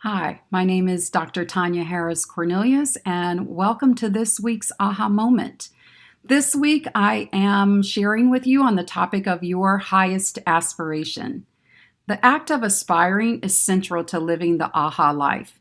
Hi, my name is Dr. Tanya Harris Cornelius, and welcome to this week's Aha Moment. This week, I am sharing with you on the topic of your highest aspiration. The act of aspiring is central to living the Aha life.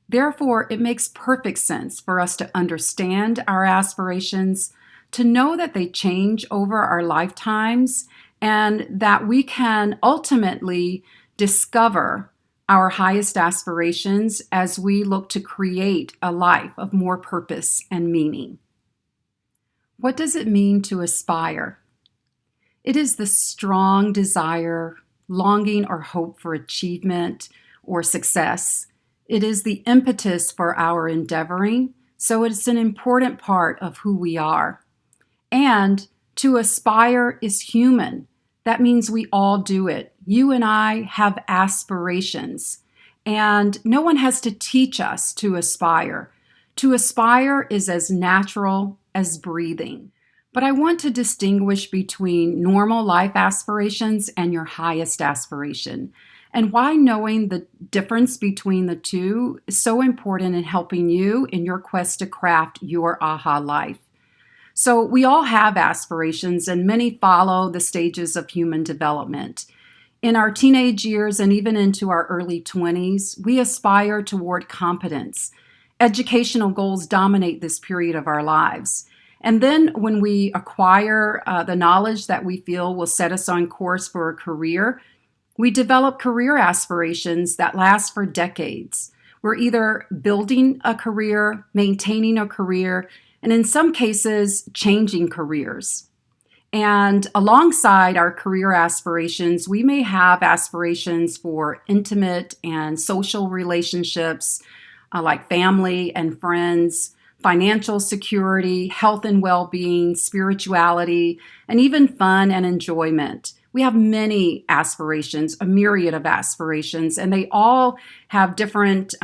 Therefore, it makes perfect sense for us to understand our aspirations, to know that they change over our lifetimes, and that we can ultimately discover our highest aspirations as we look to create a life of more purpose and meaning. What does it mean to aspire? It is the strong desire, longing, or hope for achievement or success. It is the impetus for our endeavoring, so it's an important part of who we are. And to aspire is human. That means we all do it. You and I have aspirations, and no one has to teach us to aspire. To aspire is as natural as breathing. But I want to distinguish between normal life aspirations and your highest aspiration, and why knowing the difference between the two is so important in helping you in your quest to craft your aha life. So we all have aspirations, and many follow the stages of human development. In our teenage years and even into our early 20s, we aspire toward competence. Educational goals dominate this period of our lives. And then when we acquire the knowledge that we feel will set us on course for a career, we develop career aspirations that last for decades. We're either building a career, maintaining a career, and in some cases, changing careers. And alongside our career aspirations, we may have aspirations for intimate and social relationships, like family and friends, financial security, health and well-being, spirituality, and even fun and enjoyment. We have many aspirations, a myriad of aspirations, and they all have different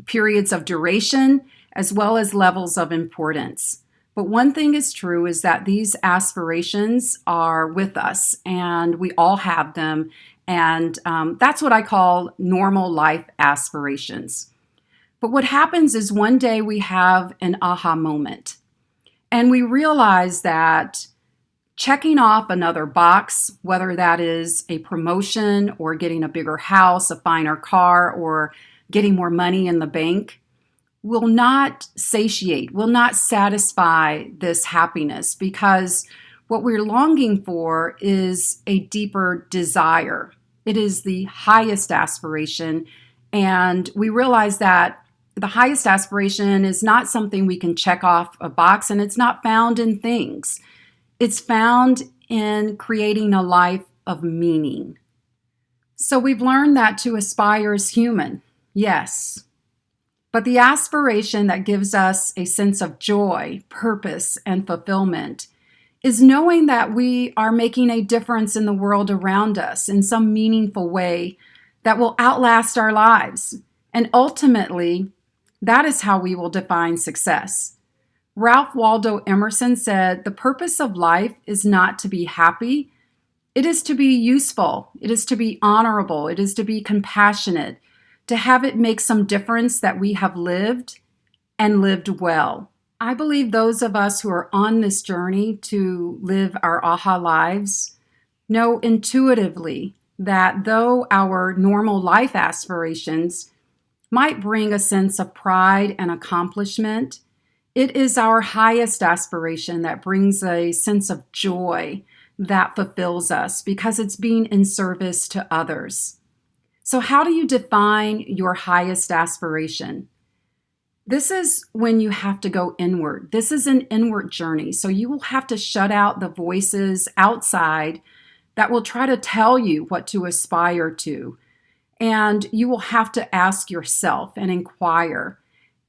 periods of duration as well as levels of importance. But one thing is true is that these aspirations are with us, and we all have them, and that's what I call normal life aspirations. But what happens is one day we have an aha moment, and we realize that checking off another box, whether that is a promotion or getting a bigger house, a finer car, or getting more money in the bank, will not satiate, will not satisfy this happiness, because what we're longing for is a deeper desire. It is the highest aspiration, and we realize that the highest aspiration is not something we can check off a box, and it's not found in things. It's found in creating a life of meaning. So we've learned that to aspire is human, yes. But the aspiration that gives us a sense of joy, purpose, and fulfillment is knowing that we are making a difference in the world around us in some meaningful way that will outlast our lives. And ultimately, that is how we will define success. Ralph Waldo Emerson said, "The purpose of life is not to be happy. It is to be useful. It is to be honorable. It is to be compassionate, to have it make some difference that we have lived and lived well." I believe those of us who are on this journey to live our aha lives know intuitively that though our normal life aspirations might bring a sense of pride and accomplishment, it is our highest aspiration that brings a sense of joy that fulfills us because it's being in service to others. So how do you define your highest aspiration? This is when you have to go inward. This is an inward journey. So you will have to shut out the voices outside that will try to tell you what to aspire to. And you will have to ask yourself and inquire.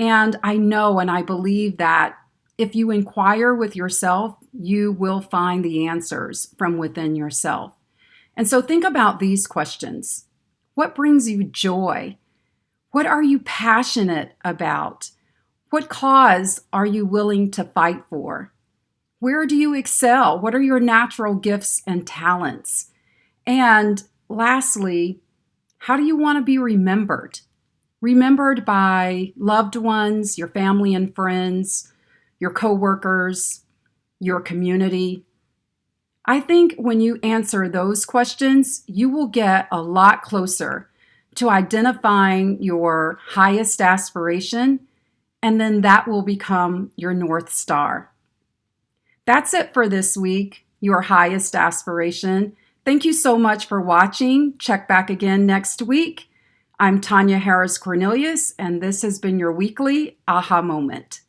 And I know and I believe that if you inquire with yourself, you will find the answers from within yourself. And so think about these questions. What brings you joy? What are you passionate about? What cause are you willing to fight for? Where do you excel? What are your natural gifts and talents? And lastly, how do you want to be remembered? remembered by loved ones, your family and friends, your coworkers, your community? I think when you answer those questions, you will get a lot closer to identifying your highest aspiration, and then that will become your North Star. That's it for this week, your highest aspiration. Thank you so much for watching. Check back again next week. I'm Tanya Harris Cornelius, and this has been your weekly Aha Moment.